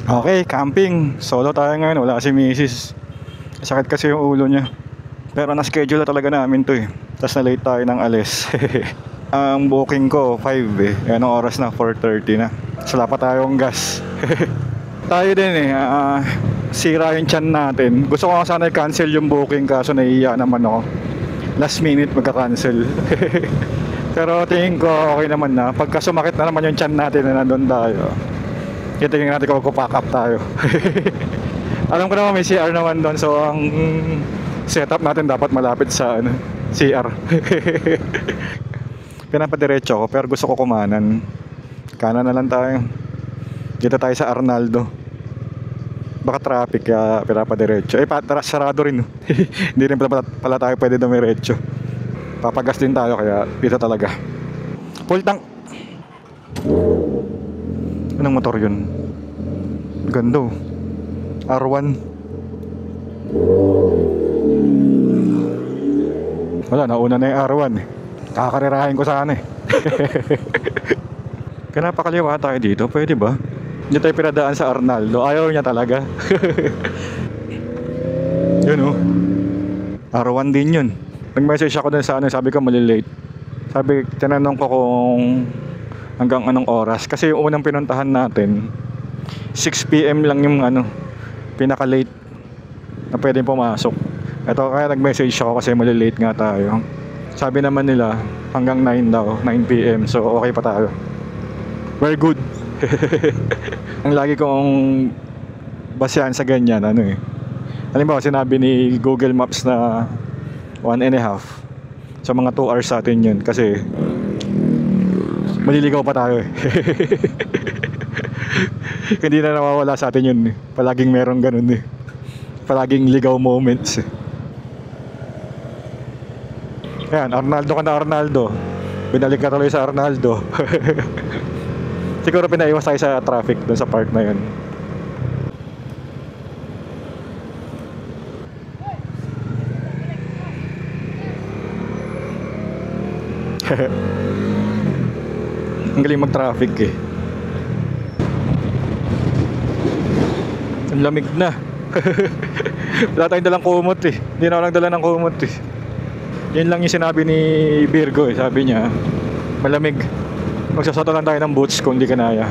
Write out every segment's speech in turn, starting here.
Okay, camping. Solo tayo ngayon. Wala si Mrs. Sakit kasi yung ulo niya. Pero na-schedule na talaga namin to eh. Tapos na-late tayo ng alis. Ang booking ko 5 eh. Anong oras na? 4:30 na. Sala pa tayong gas. Tayo din eh. Sira yung tiyan natin. Gusto ko nga sana i-cancel yung booking kaso naiiya naman ako. Last minute magka-cancel. Pero tingin ko okay naman na. Pagka sumakit na naman yung tiyan natin na nandun tayo. Tingnan natin kung pack up tayo. Alam ko naman may CR naman doon. So ang setup natin dapat malapit sa CR. Pinapadiretso ko pero gusto ko kumanan. Kanan na lang tayo. Dito tayo sa Arnaldo. Baka traffic kaya pinapadiretso. Sarado rin. Hindi rin pala tayo pwede dumiretso. Papagas din tayo kaya dito talaga. Full tank. Anong motor yun? Ganda oh. R1. Wala, nauna na yung R1 eh. Kakarirahin ko sana eh. Pinapakaliwa tayo dito, pwede ba? Hindi tayo pinadaan sa Arnaldo. Ayaw niya talaga. Yun oh. R1 din yun. Nag-message ako dun sa sabi ko malilate. Tinanong ko kung hanggang anong oras. Kasi yung unang pinuntahan natin 6 PM lang yung pinaka-late na pwedeng pumasok. Ito kaya nag-message ako kasi malilate nga tayo. Sabi naman nila hanggang 9 daw, 9 PM. So okay pa tayo. Very good. Ang lagi kong basehan sa ganyan halimbawa sinabi ni Google Maps na 1.5. So mga 2 hours sa atin yun kasi maliligaw pa tayo eh. Hindi na nawawala sa atin yun eh. Palaging meron ganun eh. Palaging ligaw moments eh. Ayan, Arnaldo ka na Arnaldo. Binalik ka tuloy sa Arnaldo. Siguro pinaiwas tayo sa traffic dun sa park na yun. Ang galing mag-traffic eh. Ang lamig na. Wala tayong dalang kumot eh. Hindi na ako nagdala ng kumot eh. Yan lang yung sinabi ni Virgo eh. Sabi niya malamig. Magsasato lang tayo ng boots kung hindi ka naya.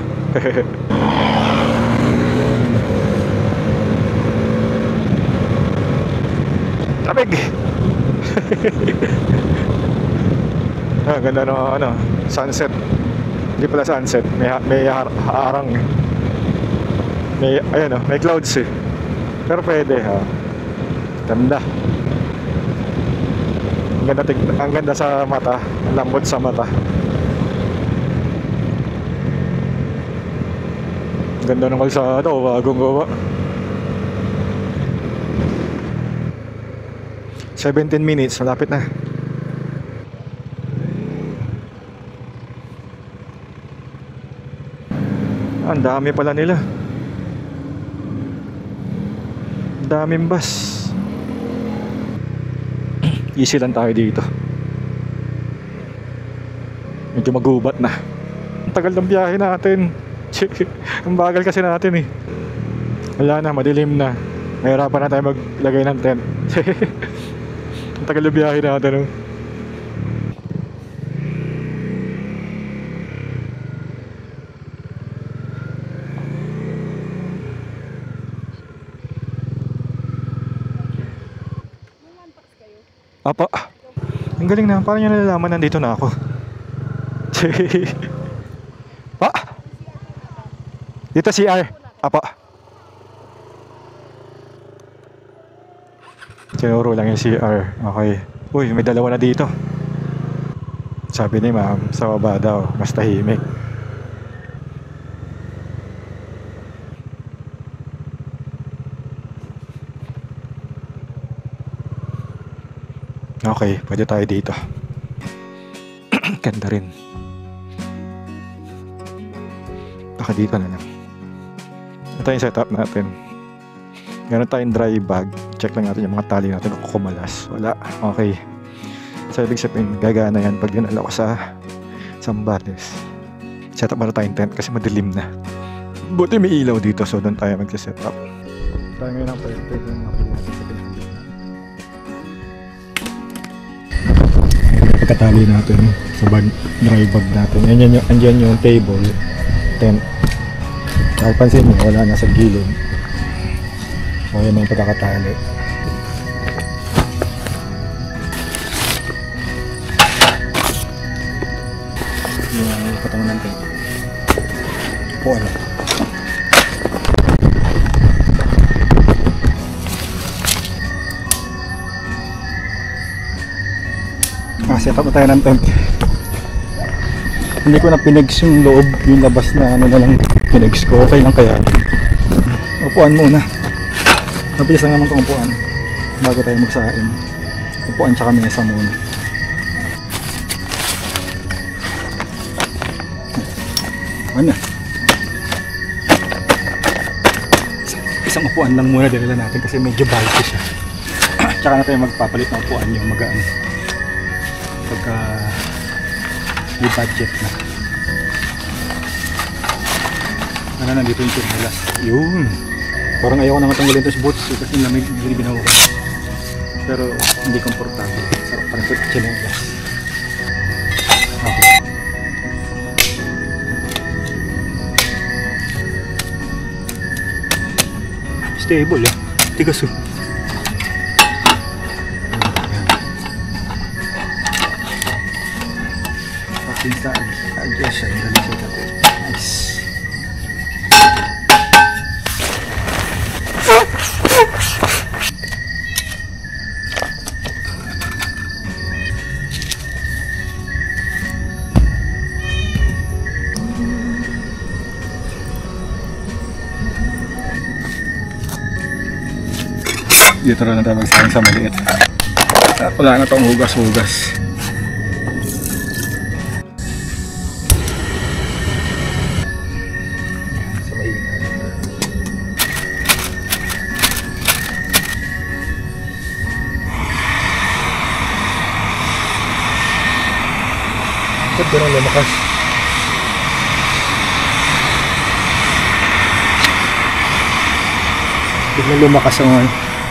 Lamig. Ganda no sunset. Hindi pala sunset, may harang eh. May clouds eh. Pero pwede ha. Ganda. Ang ganda sa mata, ang lambot sa mata. Ganda ng kalsada, bagong gawa. 17 minutes, malapit na. Ang dami pala nila. Ang daming bus. Easy lang tayo dito. Medyo magubat na. Ang tagal ng biyahe natin. Ang bagal kasi natin eh. Wala na, madilim na. Mahirapan na tayo maglagay ng tent. Ang tagal ng biyahe natin oh. Apa, ang galing na. Paano nyo nalalaman nandito na ako? Pa? Dito CR. Apa. Tinuro lang yung CR. Okay. Uy, may dalawa na dito. Sabi ni ma'am, sa baba daw, mas tahimik. Okay, pwede tayo dito. Ganda rin. Baka dito na lang. Ito yung setup natin. Meron tayong dry bag. Check lang natin yung mga tali natin kung kumalas. Wala. Okay. So ibig sabihin, gagana yan pag dinala ko sa Zambales. Set up muna tayong tent kasi madilim na. Buti may ilaw dito, so doon tayo magsiset up. Tayo ngayon ang pwede ng mga pagkatali natin sa dry bag natin. Andyan yung table, tent. Dahil pansin mo, wala na sa gilid. So yan yung pagkakatali. Yung katawan ng tent. Po ano. Set up na tayo ng tent. Hindi ko na pinegs yung loob, yung labas na ano na lang pinegs ko. Okay lang kaya. Upuan muna. Mabilis lang naman itong upuan bago tayo magsain. Upuan tsaka mesa muna. Ano? Isang upuan lang muna dinala natin kasi medyo bulky siya. Tsaka na tayo magpapalit ng upuan yung magaan. Pagka may budget na. Ano, nandito yung chinelas. Yun. Parang ayaw ko na matanggalin ito sa boots kasi yung lamig binawa ko. Pero hindi komportable. Sarap pa rin ito yung chinelas. Okay. Stable eh. Tigas oh. Sa adjust siya, dali siya dati. Nice. Dito na tayo magsayang sa maliit. Wala na itong hugas-hugas. Ba't gano'n lumakas? Biglang lumakas ang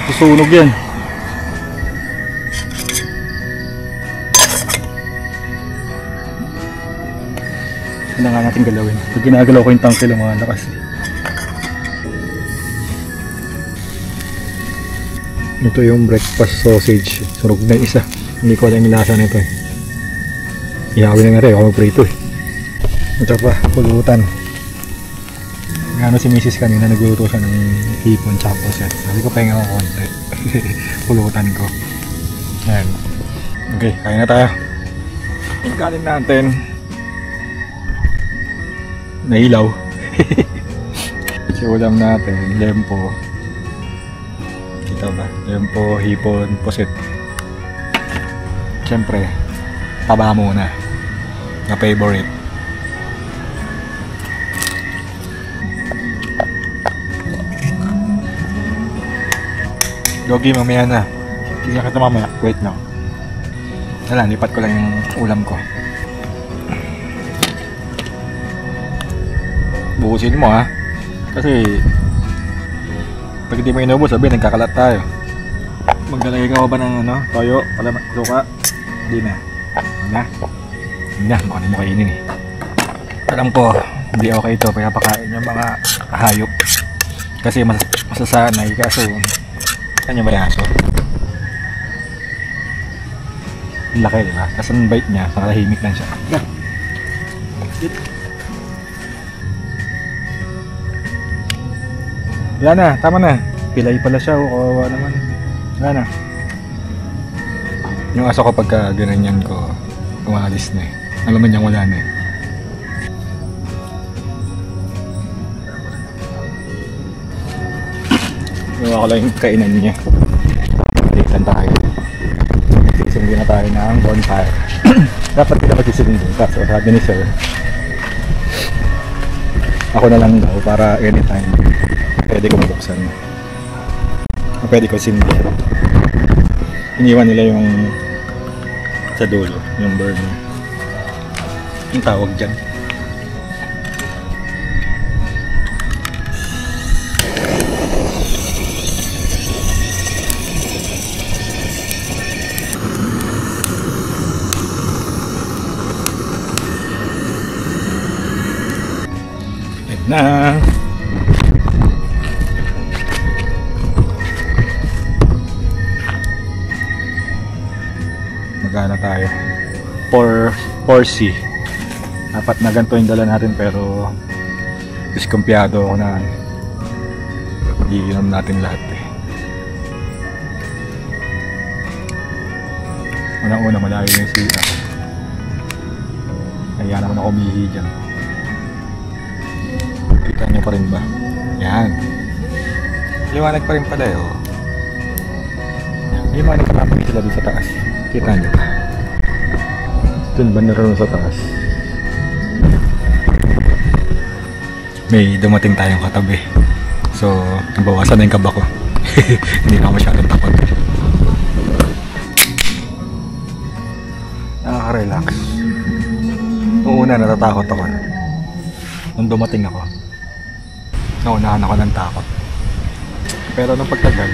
susunog yan. Ano nga natin galawin? Pag ginagalaw ko yung tangke lumalakas. Ito yung breakfast sausage. Sunog na isa. Hindi ko alam yung lasa nito eh. Ihawin na nga rin ako magprito eh. Ito pa, pulutan. Gano si Mrs. kanina nagluto siya ng hipon tsaka puset. Sabi ko pahinga ko konti. Pulutan ko. Ayan. Okay, kain na tayo. Yung kanin natin. Nailaw. Yung ulam natin, lempo. Kita ba? Lempo, hipon, puset. Siyempre, taba muna. Na favorite. Yogi, mamaya na. Hindi na kita mamaya. Wait lang. Wala, lipat ko lang yung ulam ko. Buhusin mo ha. Kasi pag hindi mo inubos, sabi nagkakalat tayo. Maglalagay ka ba ng ano, toyo, pala suka? Hindi na. Huwag na. Hindi na, kung ano mo kainin eh. Alam ko, hindi okay ito, pinapakain yung mga hayop. Kasi masasanay, kaso saan yung bayaso? Ang laki diba? Kasi ang bite niya, nakalahimik lang siya. Yan na, tama na. Pilay pala siya, kawawa naman. Yan na. Yung aso ko pagka ganyan ko, umalis na eh. Alam mo niyang wala na eh. Gawa ko lang yung kainan niya. Dalitan tayo. Nagsisindi na tayo ng bonfire. Dapat kita magsisindi. Kaso sabi ni sir, ako na lang daw para anytime pwede ko mabuksan. Pwede ko sindi. Iniwan nila yung sa dulo, yung burner. Yung tawag dyan. 4C. Dapat na ganito yung dala natin, pero diskumpiyado ako na iinom natin lahat eh. Unang-una malayo yung sita. Kaya naman ako umihi dyan. Kita nyo pa rin ba? Yan. Liwanag pa rin pala eh. Oh. Liwanag pa naman sila doon sa taas. Kita nyo pa. Doon ba naroon sa taas? May dumating tayong katabi. So, nabawasan na yung kaba ko. Hindi na ako masyadong takot. Nakaka-relax. Una, natatakot ako. Nung dumating ako, naunahan ako ng takot. Pero nung pagtagal,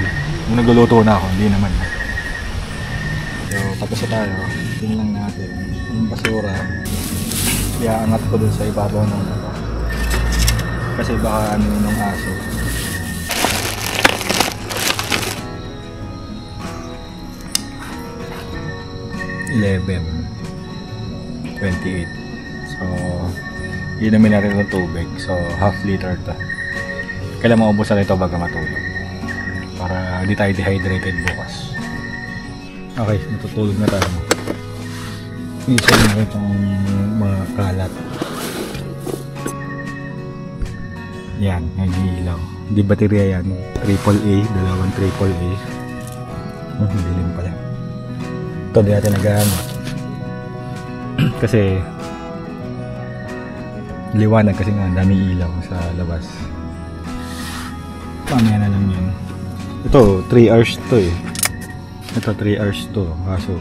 nung nagluluto na ako, hindi naman. So, tapos na tayo. Tingnan lang natin. Yung basura, iaangat ko dun sa ibabaw ng ito. Kasi baka ano ng aso. $11.28. So, inumin natin ng tubig. So, half liter to. Kailan maubusan ito baga matulog. Para hindi tayo dehydrated bukas. Okay, natutulog na tayo. Isa na itong mga kalat. Yan, nag-iilaw. Hindi baterya yan. AAA, dalawang AAA. Dilim pala. Ito di natin nagagamit. Kasi liwanag kasi nga daming ilaw sa labas. Mamaya na lang yun. Ito 3 hours to eh. Ito 3 hours to. Kaso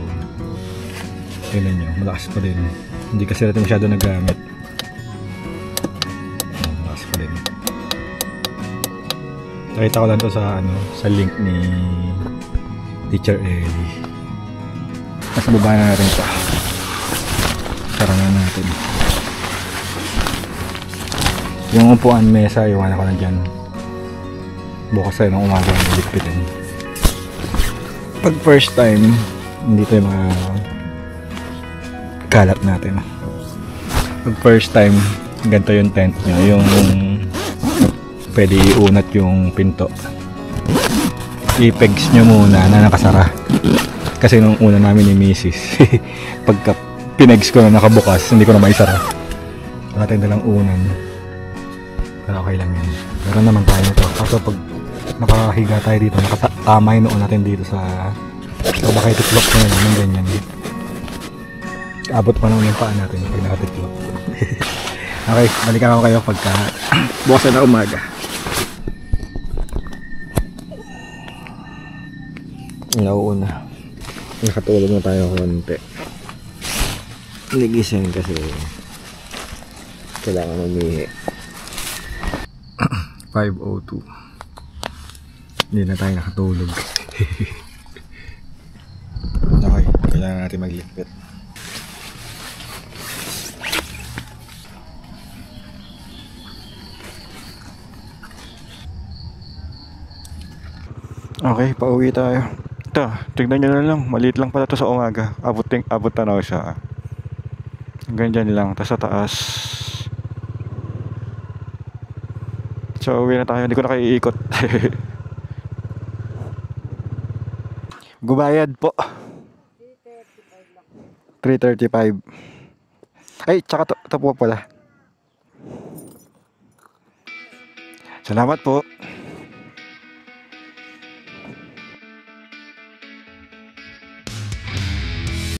tingnan nyo, malakas pa din. Hindi kasi natin masyado nagagamit. Malakas pa din. Nakita ko lang to sa ano, sa link ni Teacher Ellie. Nasa baba na natin siya. Tara na natin. Yung upuan mesa, iwan ako na dyan. Bukas tayo ng umaga maligpitin. Pag first time, hindi tayo mga kalat natin. Pag first time, ganito yung tent nyo. Yung pwede iunat yung pinto. I-pegs nyo muna na nakasara. Kasi nung una namin ni Mrs. Pagka pinegs ko na nakabukas, hindi ko na maisara. Natin dalang unan. Pero okay lang yun. Meron naman tayo nito. Kaso pag nakahiga tayo dito, nakatama yung noon natin dito sa baka itiklop na yun, yung ganyan. Abot pa naman yung paa natin pag nakatiklop. Okay, balikan ako kayo pagka bukas na umaga. Nauuna. Nakatulog na tayo konti. Nagising kasi kailangan umihi. 5:02. Hindi na tayo nakatulog. Okay, kailangan natin magligpit. Okay, pauwi tayo. Ito, tignan nyo na lang. Maliit lang pala ito sa umaga. Abot na ako siya. Hanggang dyan lang. Tapos sa taas. So, uwi na tayo. Hindi ko na kayo iikot. Gubayad po. 335. Ay, tsaka ito po pala. Salamat po.